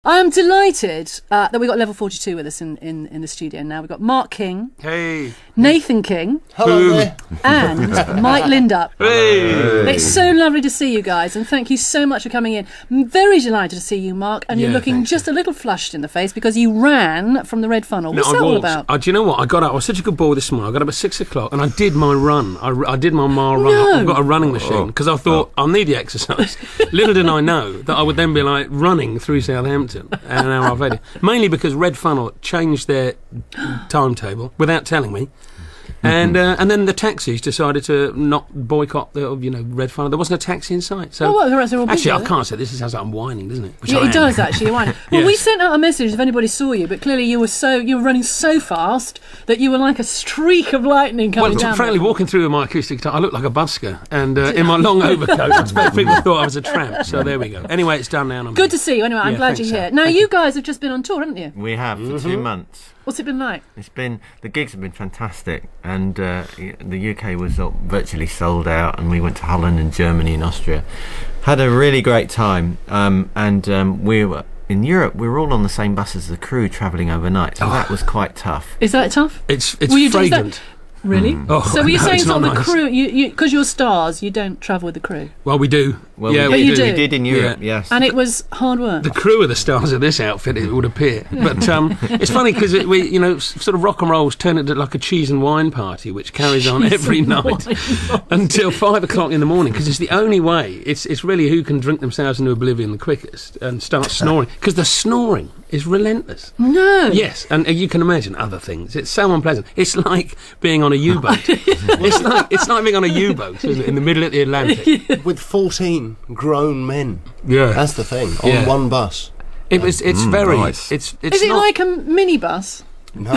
I'm delighted that we got Level 42 with us in the studio now. We've got Mark King. Hey. Nathan King. Hello there. And Mike Lindup. Hey. It's so lovely to see you guys, and thank you so much for coming in. I'm very delighted to see you, Mark, and you're looking just a little flushed in the face because you ran from the Red Funnel. What's that all about? Do you know what? I got up. I was such a good boy this morning. I got up at 6 o'clock and I did my run. I did my mile run. No. I've got a running machine because I thought I'll need the exercise. Little did I know that I would then be like running through Southampton an hour and a half later. Mainly because Red Funnel changed their timetable without telling me. And then the taxis decided to not boycott the Red Funnel. There wasn't a taxi in sight. So actually, I can't say this. Sounds like I'm whining, doesn't it? Which it does actually. You're whining. Well, Yes. we sent out a message if anybody saw you, but clearly you were running so fast that you were like a streak of lightning coming down. Frankly, walking through with my acoustic guitar, I looked like a busker, and in my long overcoat, I expect people thought I was a tramp. So there we go. Anyway, it's done now. And I'm Good to see you. Anyway, I'm glad you're here. Now, you guys have just been on tour, haven't you? We have for 2 months. What's it been like? The gigs have been fantastic, and the UK was virtually sold out, and we went to Holland and Germany and Austria. Had a really great time, and we were in Europe. We were all on the same bus as the crew, travelling overnight, so that was quite tough. Is that tough? It's fragrant. Really? Oh, so were you saying it's sort not of the nice. crew, because you're stars, you don't travel with the crew? Well, we do. Well, yeah, But you do. We did in Europe, yes. And it was hard work? The crew are the stars of this outfit, it would appear. But it's funny because sort of rock and roll's turned into like a cheese and wine party, which carries on every night until 5 o'clock in the morning, because it's the only way. It's really who can drink themselves into oblivion the quickest and start snoring, because the snoring is relentless. No. Yes, and you can imagine other things. It's so unpleasant. It's like being on a U-boat. it's like being on a U-boat, isn't it, in the middle of the Atlantic. With 14 grown men. Yeah. That's the thing. On one bus. It's very... nice. It's Is it not, like a minibus? No.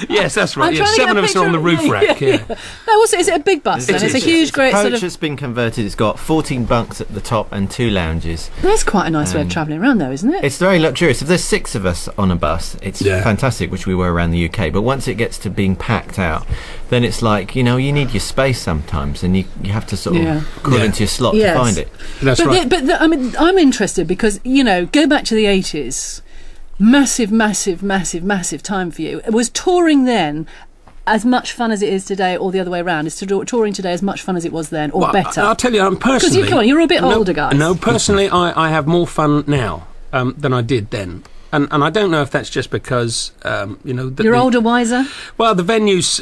Yes, that's right. I'm Yeah, trying to get 7 a of us are on the picture roof rack. Yeah. No, is it a big bus then? It's a huge, great Coach sort of... has been converted. It's got 14 bunks at the top and 2 lounges. That's quite a nice way of travelling around, though, isn't it? It's very luxurious. If there's 6 of us on a bus, it's fantastic, which we were around the UK. But once it gets to being packed out, then it's like, you need your space sometimes, and you have to sort of crawl into your slot to find it. That's right. I mean, I'm interested because, go back to the 80s. Massive time for you. Was touring then as much fun as it is today, or the other way around? Is touring today as much fun as it was then, or better? I'll tell you, personally... Because you're a bit older, guys. No, personally, I have more fun now than I did then. And I don't know if that's just because, You're older, wiser? Well, the venues,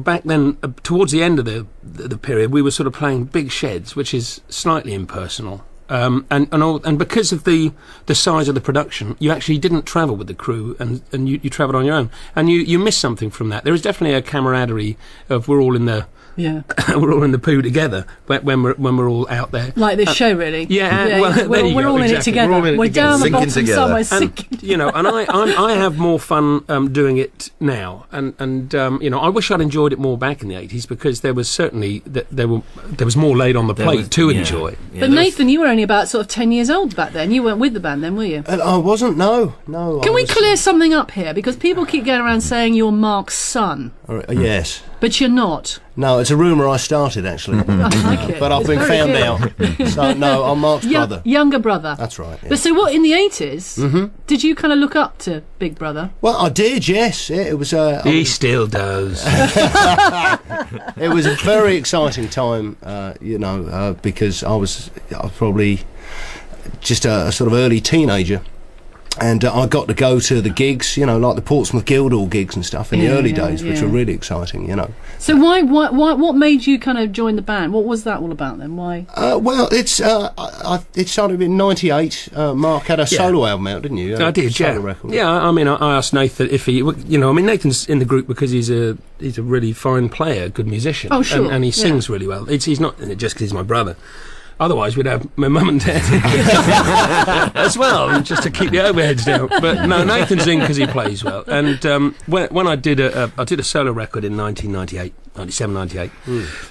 back then, towards the end of the period, we were sort of playing big sheds, which is slightly impersonal. And because of the size of the production, you actually didn't travel with the crew, and you travelled on your own, and you miss something from that. There is definitely a camaraderie of we're all in the we're all in the poo together when we're all out there, like this show, really. We're all in it together. We're down the bottom somewhere, sinking. And I have more fun doing it now, and I wish I'd enjoyed it more back in the 80s, because there was certainly there was more laid on the plate to enjoy. But Nathan, you were only about sort of 10 years old back then. You weren't with the band then, were you? I wasn't, no. Can we clear something up here? Because people keep going around saying you're Mark's son. Yes. But you're not. No, it's a rumour I started, actually. I like it. But I've been found out. So, no, I'm Mark's brother. Younger brother. That's right. Yeah. But so what, in the 80s, did you kind of look up to Big Brother? Well, I did, yes. Yeah, it was. He still does. It was a very exciting time, because I was probably just a sort of early teenager. And I got to go to the gigs, like the Portsmouth Guildhall gigs and stuff in the early days, which were really exciting, So what made you kind of join the band? What was that all about then? Why? Well, it started in '98. Mark had a solo album out, didn't you? I did, solo record. Yeah, I mean, I asked Nathan if he, Nathan's in the group because he's a really fine player, good musician. Oh, sure. And he sings really well. He's not just because he's my brother. Otherwise, we'd have my mum and dad as well, just to keep the overheads down. But no, Nathan's in because he plays well. And when I did a solo record in 97, 98,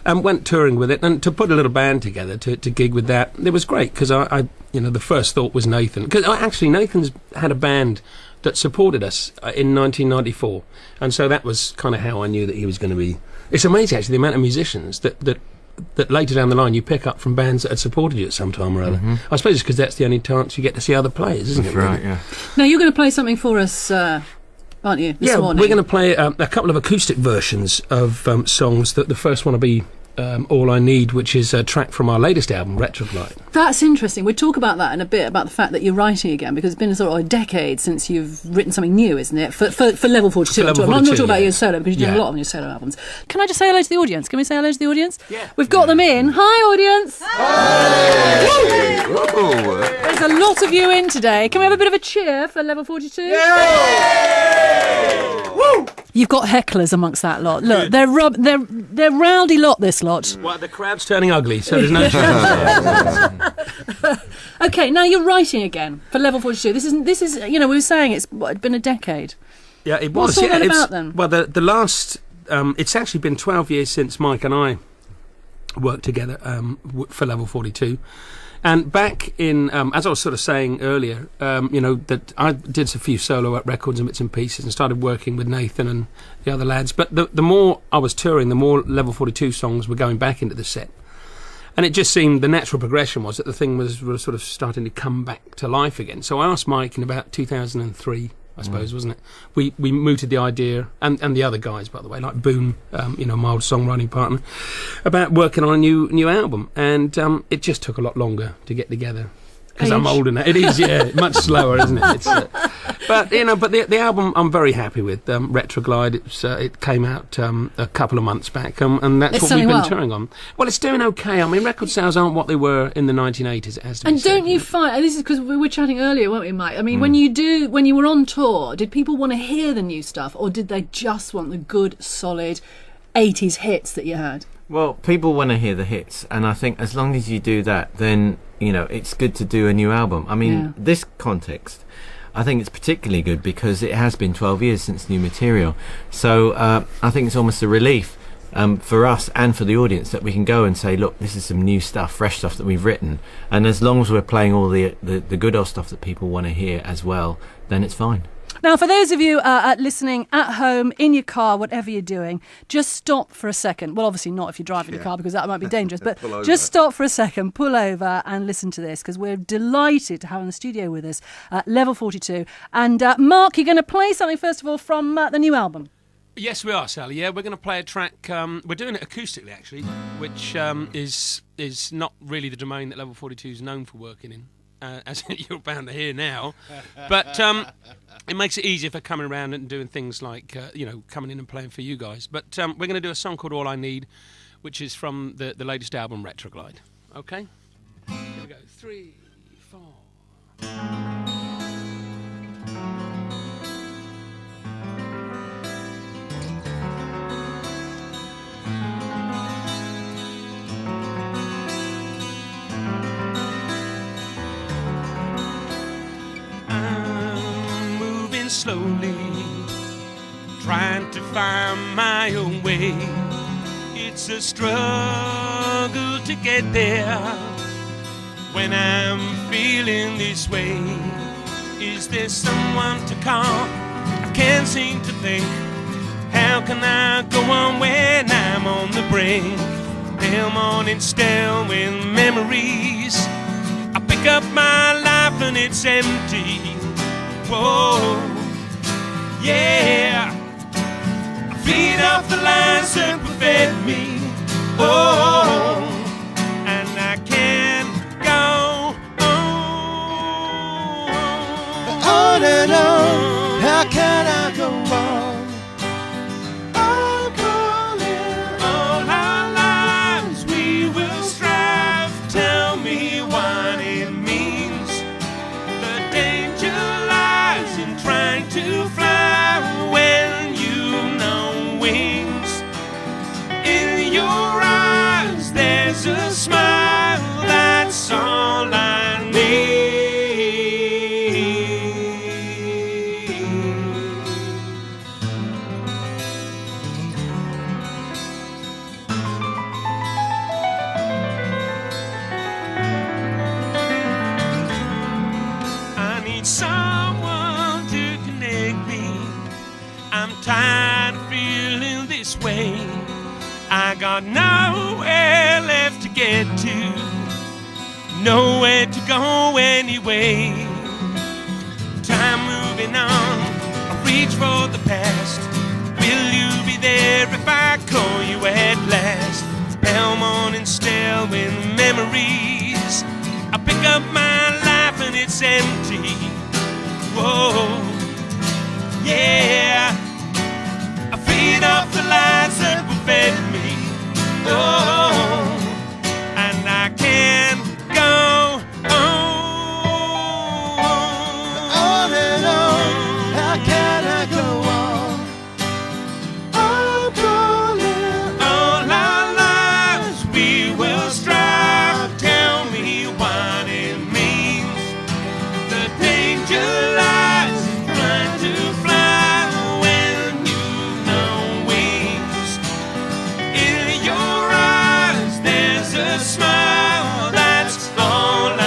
and went touring with it, and to put a little band together to gig with that, it was great, because I the first thought was Nathan. Because actually, Nathan's had a band that supported us in 1994, and so that was kind of how I knew that he was going to be. It's amazing, actually, the amount of musicians that that later down the line you pick up from bands that had supported you at some time or other. I suppose it's because that's the only chance you get to see other players, isn't it? Right, really? yeah. Now, you're going to play something for us, aren't you, this morning? We're going to play a couple of acoustic versions of songs. The first one will be All I Need, which is a track from our latest album, Retrograde. That's interesting. We'll talk about that in a bit, about the fact that you're writing again, because it's been sort of a decade since you've written something new, isn't it? For Level 42. For Level I'm not 42, talking about yeah. your solo, because you've done a Yeah. lot on your solo albums. Can I just say hello to the audience? Can we say hello to the audience? Yeah. We've got them in. Hi, audience. There's a lot of you in today. Can we have a bit of a cheer for Level 42? Woo! You've got hecklers amongst that lot. Look, they're rowdy lot, this lot. Well, the crowd's turning ugly, so there's no chance. Okay, now you're writing again for Level 42. This is we were saying it's been a decade. Yeah, it was. What's all that it's- about then? Well, the last... it's actually been 12 years since Mike and I worked together for Level 42. And back in, as I was sort of saying earlier, that I did a few solo records and bits and pieces and started working with Nathan and the other lads. But the more I was touring, the more Level 42 songs were going back into the set. And it just seemed the natural progression was that the thing was sort of starting to come back to life again. So I asked Mike in about 2003, I suppose, wasn't it? We mooted the idea, and the other guys, by the way, like Boone, my old songwriting partner, about working on a new album. And it just took a lot longer to get together. Because I'm older now. It is, yeah, much slower, isn't it? It's, but the album I'm very happy with. Retrograde, it came out a couple of months back, and that's It's what we've been selling well. touring on. Well, it's doing okay. I mean, record sales aren't what they were in the 1980s. It has to be And said. don't you find, and this is because we were chatting earlier, weren't we, Mike? I mean, when you were on tour, did people want to hear the new stuff, or did they just want the good, solid 80s hits that you had? Well, people want to hear the hits, and I think as long as you do that, then it's good to do a new album. I mean, Yeah. this context, I think it's particularly good because it has been 12 years since new material. So I think it's almost a relief for us and for the audience that we can go and say, look, this is some new stuff, fresh stuff that we've written, and as long as we're playing all the good old stuff that people want to hear as well, then it's fine. Now, for those of you listening at home, in your car, whatever you're doing, just stop for a second. Well, obviously not if you're driving your car, because that might be dangerous, but just stop for a second, pull over and listen to this, because we're delighted to have in the studio with us Level 42. And Mark, you're going to play something, first of all, from the new album. Yes, we are, Sally. Yeah, we're going to play a track. We're doing it acoustically, actually, which is not really the domain that Level 42 is known for working in, as you're bound to hear now. But it makes it easier for coming around and doing things like, coming in and playing for you guys. But we're going to do a song called All I Need, which is from the latest album, Retrograde. Okay? Here we go. 3, 4... slowly, trying to find my own way. It's a struggle to get there when I'm feeling this way. Is there someone to call? I can't seem to think. How can I go on when I'm on the brink? Pale morning still with memories. I pick up my life and it's empty. Whoa. Yeah, I feed off the lines that fed me. Oh, and I can't go on and on. How can I go on? I'm calling all our lives. We will strive. Tell me what it means. The danger lies in trying to fly. When you know wings in your eyes, there's a smile. That's all I need. I need someone to connect me. I'm tired of feeling this way. I got nowhere left get to, nowhere to go anyway. Time moving on, I reach for the past. Will you be there if I call you at last? Pale morning still with memories. I pick up my life and it's empty. Whoa, yeah. I feed off the lies that were fed me. Oh, and I can't go on and on. How can I go on? I'm calling all our lives. We will strive. Tell me what it means. The danger lies in trying to fly when you've no wings. In your eyes, there's a smile. That's all I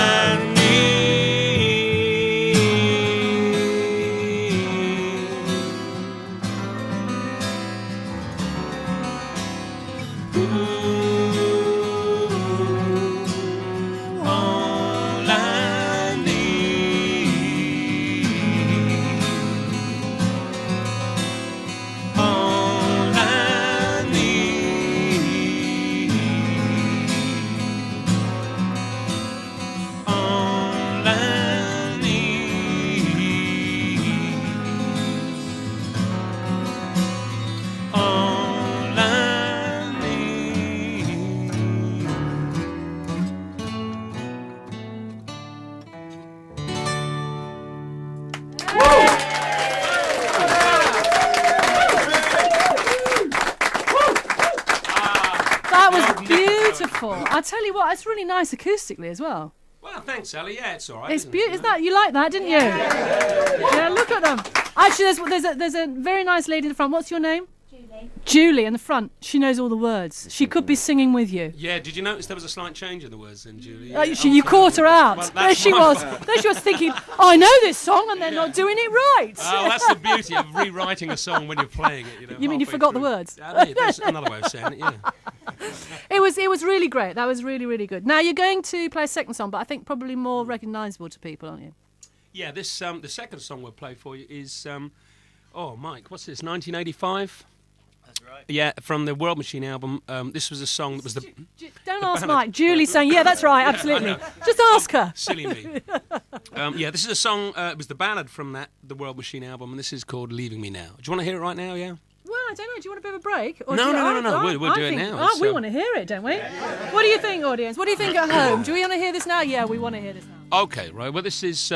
all I need, all I need, all I need, all I need. That was beautiful. I tell you what, it's really nice acoustically as well. Well, thanks, Sally. Yeah, it's all right. It's isn't it? beautiful. Is that you like that, didn't you? Yeah, look at them. Actually, there's a very nice lady in the front. What's your name? Julie. Julie in the front. She knows all the words. She could be singing with you. Yeah, did you notice there was a slight change in the words then, Julie? You caught her out. Well, there that's she my was. fault. There she was thinking, I know this song, and they're not doing it right. Oh, that's the beauty of rewriting a song when you're playing it. You mean you halfway forgot the through. words? That's another way of saying it, yeah. It was really great. That was really, really good. Now, you're going to play a second song, but I think probably more recognisable to people, aren't you? Yeah, this the second song we'll play for you is, oh, Mike, what's this, 1985? That's right. Yeah, from the World Machine album. This was a song that was the... Don't ask Mike. Julie's saying, yeah, that's right, absolutely. Just ask her. Silly me. Yeah, this is a song, it was the ballad from the World Machine album, and this is called Leaving Me Now. Do you want to hear it right now, yeah? Well, I don't know. Do you want a bit of a break? Or No, do you- no. We'll do it think- now. Oh, It's, we want to hear it, don't we? What do you think, audience? What do you think at home? Do we want to hear this now? Yeah, we want to hear this now. Okay, right. Well, this is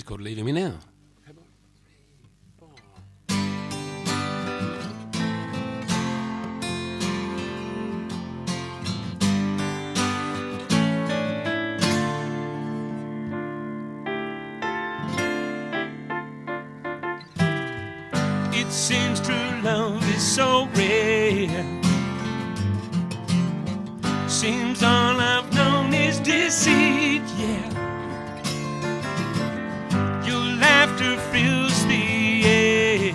called Leaving Me Now. It seems true love is so rare. Seems all I've known is deceit, yeah. Your laughter fills the air.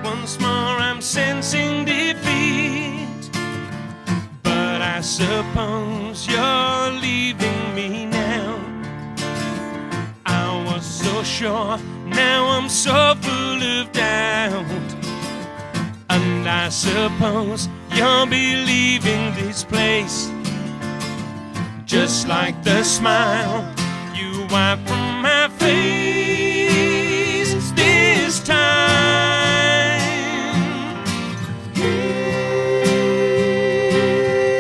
Once more I'm sensing defeat, but I suppose you're leaving me now. I was so sure, now I'm so full of doubt. And I suppose you'll be leaving this place, just like the smile you wipe from my face this time.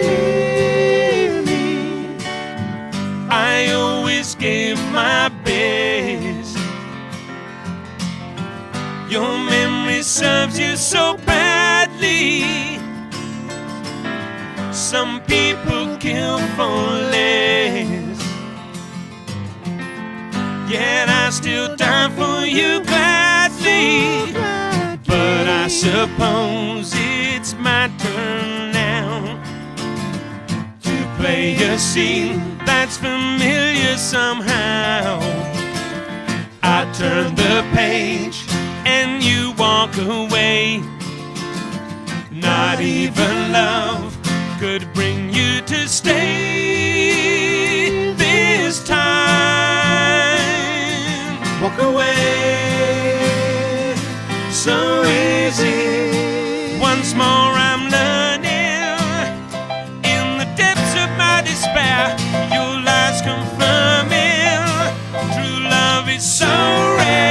Hear me, I always gave my best. Your memory serves you so badly. Some people kill for less, yet I still die for you gladly. But I suppose it's my turn now to play a scene that's familiar somehow. I turn the page and you walk away. Not even love could bring you to stay this time. Walk away so easy. Once more I'm learning in the depths of my despair. Your lies confirming true love is so rare.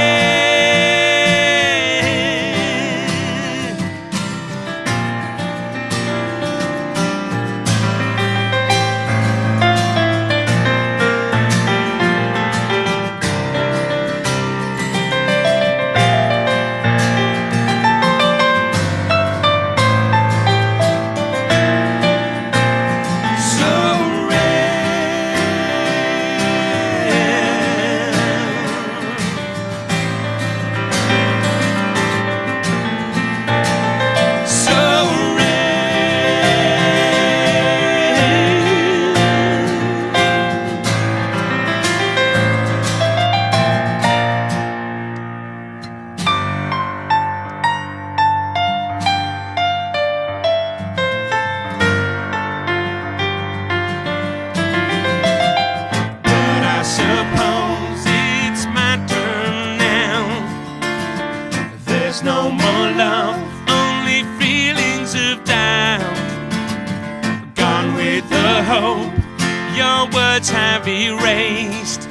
No more love, only feelings of doubt. Gone with the hope your words have erased.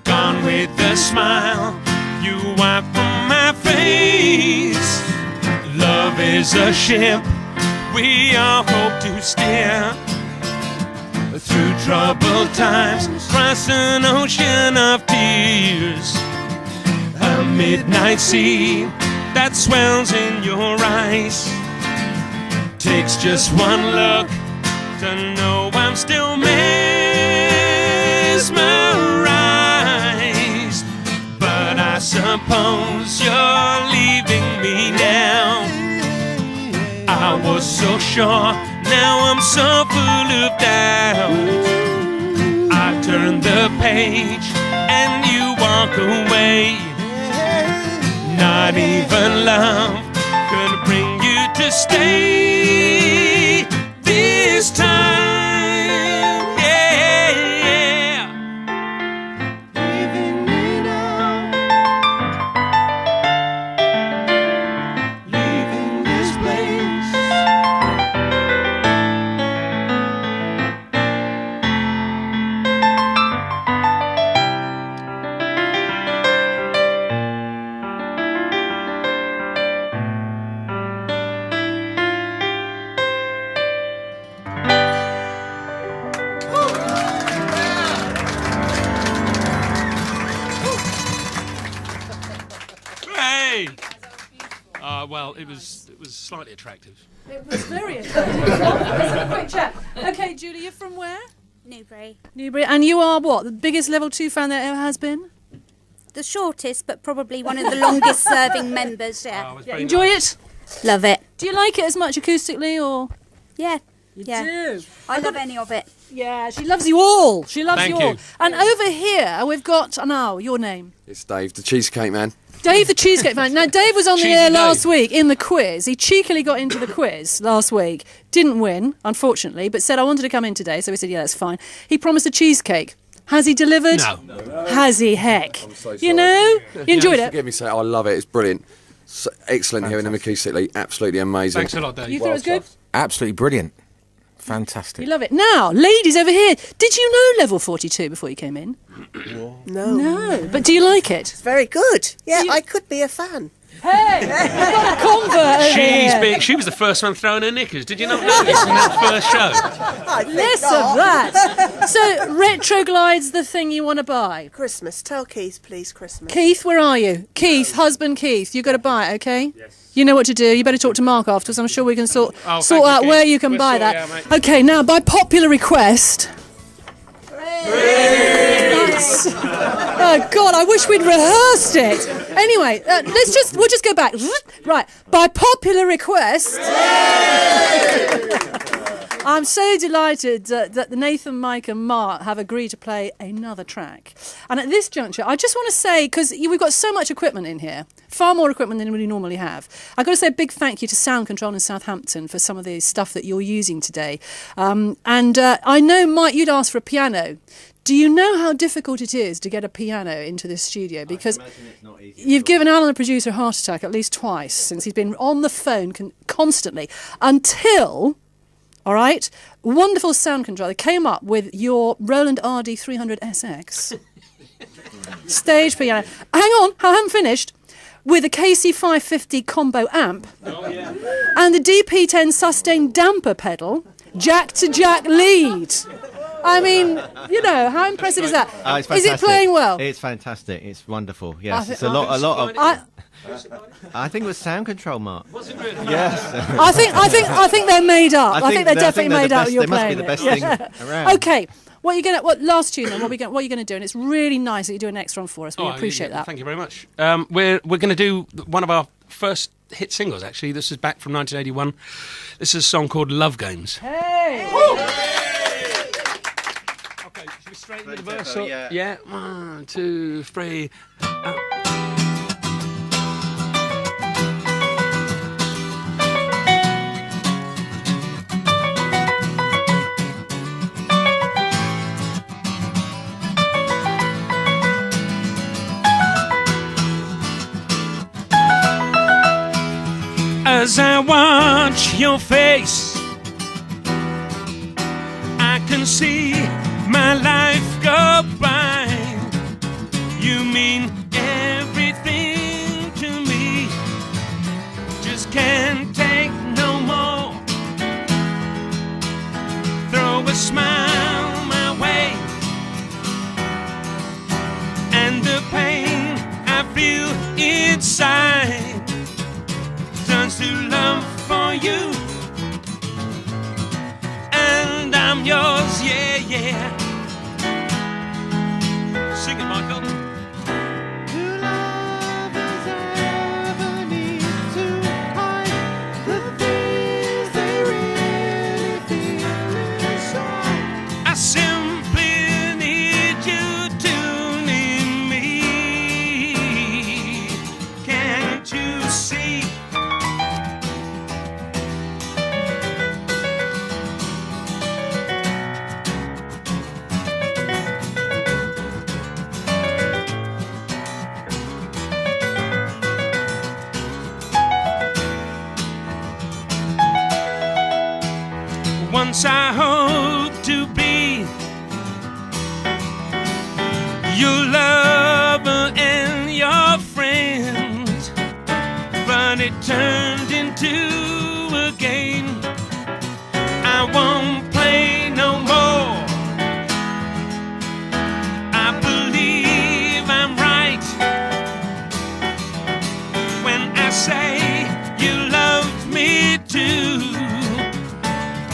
Gone with the smile you wipe from my face. Love is a ship we all hope to steer through troubled times, cross an ocean of tears. A midnight sea that swells in your eyes. Takes just one look to know I'm still mesmerized. But I suppose you're leaving me now. I was so sure, now I'm so full of doubt. I turn the page and you walk away. Not even love could bring you to stay this time. Yeah. Leaving me now. Leaving this place. Well, it was slightly attractive. It was very attractive. Let's have a quick chat. Okay, Julie, you're from where? Newbury. Newbury. And you are what? The biggest level 2 fan there ever has been? The shortest, but probably one of the longest serving members, yeah. Enjoy it? Love it. Do you like it as much acoustically or? Yeah. You yeah. do? I love any of it. Yeah, she loves you all. She loves Thank you all. you. And over here, we've got, now, your name. It's Dave, the Cheesecake Man. Dave the Cheesecake Man. Now, Dave was on the Cheesy air Dave. last week in the quiz. He cheekily got into the quiz last week. Didn't win, unfortunately, but said, I wanted to come in today. So we said, yeah, that's fine. He promised a cheesecake. Has he delivered? No. Has he? Heck. I'm so You sorry. know? You enjoyed it? Forgive me, say I love it. It's brilliant. So excellent hearing them acoustically. Absolutely amazing. Thanks a lot, Dave. You thought it was good? Absolutely brilliant. Fantastic. You love it. Now, ladies over here, did you know Level 42 before you came in? No. No. But do you like it? Very good. Yeah, You- I could be a fan. Hey, we've got a convert over She's here. big. She was the first one throwing her knickers. Did you not notice in that first show? I think Less not. of that. So, Retroglide's the thing you want to buy. Christmas. Tell Keith, please, Christmas. Keith, where are you? Keith, husband Keith, you got to buy it, okay? Yes. You know what to do. You better talk to Mark afterwards. I'm sure we can sort thank you, out Keith. where you can We'll buy sort that. it out, mate. Okay, now by popular request. That's- Oh God, I wish we'd rehearsed it. Anyway, we'll just go back. Right, by popular request. I'm so delighted that Nathan, Mike and Mark have agreed to play another track. And at this juncture, I just want to say, because we've got so much equipment in here, far more equipment than we normally have, I've got to say a big thank you to Sound Control in Southampton for some of the stuff that you're using today. And I know, Mike, you'd asked for a piano. Do you know how difficult it is to get a piano into this studio? Because you've given Alan, the producer, a heart attack at least twice since he's been on the phone constantly until... All right, wonderful sound control. They came up with your Roland RD 300 SX stage piano. Hang on, I haven't finished. With a KC 550 combo amp and the DP10 sustain damper pedal, jack to jack lead. I mean, you know, how impressive is that? It's is it playing well? It's fantastic. It's wonderful. Yes, it's a lot of. I think it was sound control, Mark. Was it really? Yes. I think they're made up. I think they're definitely made up. You're playing. They must be the best thing around. Okay. What last tune then? What are you going to do? And it's really nice that you do an next one for us. We appreciate that. Thank you very much. We're going to do one of our first hit singles. Actually, this is back from 1981. This is a song called "Love Games." Hey. Okay, should we straighten the verse? Yeah. 1, 2, 3. As I watch your face, I can see my life go by. You mean everything to me. Just can't take no more. Throw a smile my way, and the pain I feel inside turns to love for you, and I'm yours, yeah, yeah. Sing it, Michael. To love is ever need to hide the things they really feel inside. I simply need you to need me. Can't you see? Once I hope to be your lover and your friend, but it turned into a game. I won't play no more. I believe I'm right when I say you loved me too.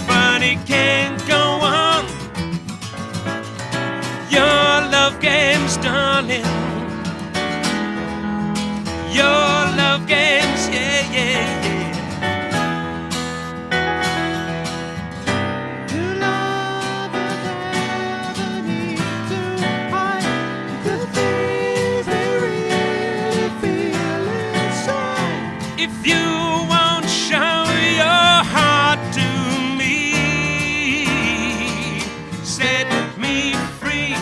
But it can't go on. Your love games, darling. Your love games, yeah, yeah, yeah. To love is ever need to hide the things they really feel inside. If you won't show your heart to set me free.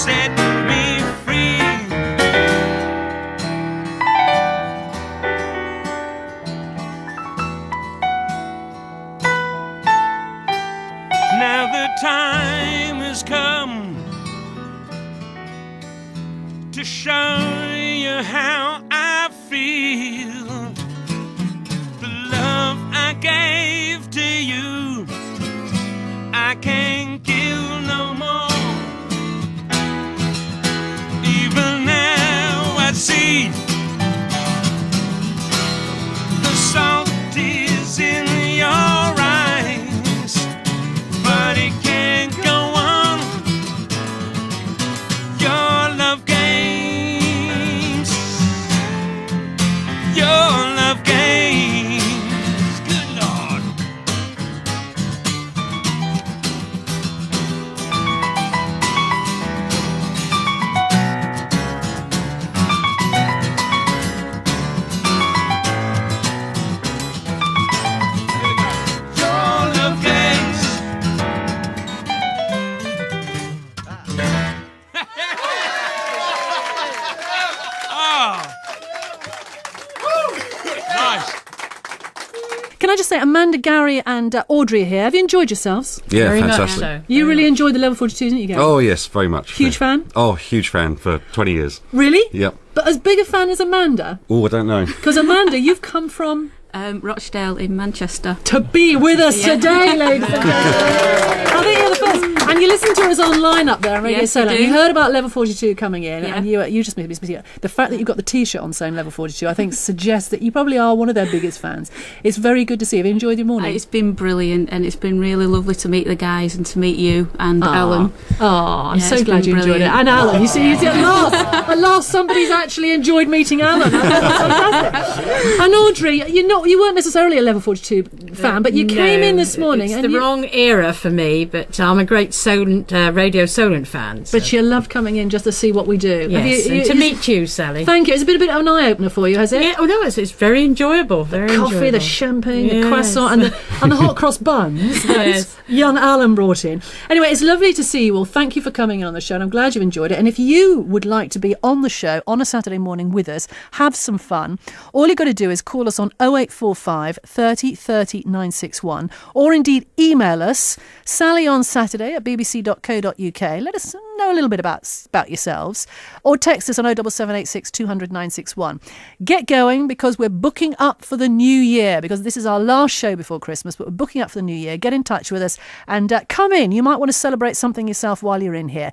set me free. Now the time has come to show you how I feel. The love I gave to you, I can't give no more. Even now I see the salt is in your eyes, but it can't go on. Your love games, your love games. Good Lord. Your love games. Nice. Can I just say, Amanda, Gary, and Audrey are here. Have you enjoyed yourselves? Yeah, Very much fantastic. so. You really enjoyed the level 42, didn't you, Gary? Oh, yes, very much. Huge Yeah. fan? Oh, huge fan for 20 years. Really? Yep. But as big a fan as Amanda? Oh, I don't know. Because Amanda, you've come from Rochdale in Manchester. to be with us today, ladies and gentlemen. I think you're the first. And you listened to us online up there on Radio Yes, Solent. I do. You heard about Level 42 coming in, Yeah. and you just made me. The fact that you've got the T-shirt on saying Level 42, I think suggests that you probably are one of their biggest fans. It's very good to see. Have you enjoyed your morning? It's been brilliant, and it's been really lovely to meet the guys and to meet you and Alan. Oh, I'm Yeah, so it's glad been you enjoyed it. brilliant. And Alan, you see, at last somebody's actually enjoyed meeting Alan. That's fantastic. And Audrey, you weren't necessarily a Level 42 fan, but you came in this morning. It's and the you, wrong era for me, but I'm a great Solent, Radio Solent fan. So. But you loved coming in just to see what we do. Yes, and to meet you, Sally. Thank you. It's been a bit of an eye-opener for you, has it? Yeah, oh no, it's very enjoyable. Very Coffee, enjoyable. the champagne, the Yes. croissant, and the hot cross buns that Yes. young Alan brought in. Anyway, it's lovely to see you all. Thank you for coming in on the show, and I'm glad you've enjoyed it. And if you would like to be on the show on a Saturday morning with us, have some fun, all you've got to do is call us on 0845 30 30 961, or indeed email us, sallionsaturday@bbc.co.uk. Let us know a little bit about yourselves, or text us on 07786 200 961. Get going, because we're booking up for the new year, because this is our last show before Christmas, but we're booking up for the new year. Get in touch with us and come in. You might want to celebrate something yourself while you're in here.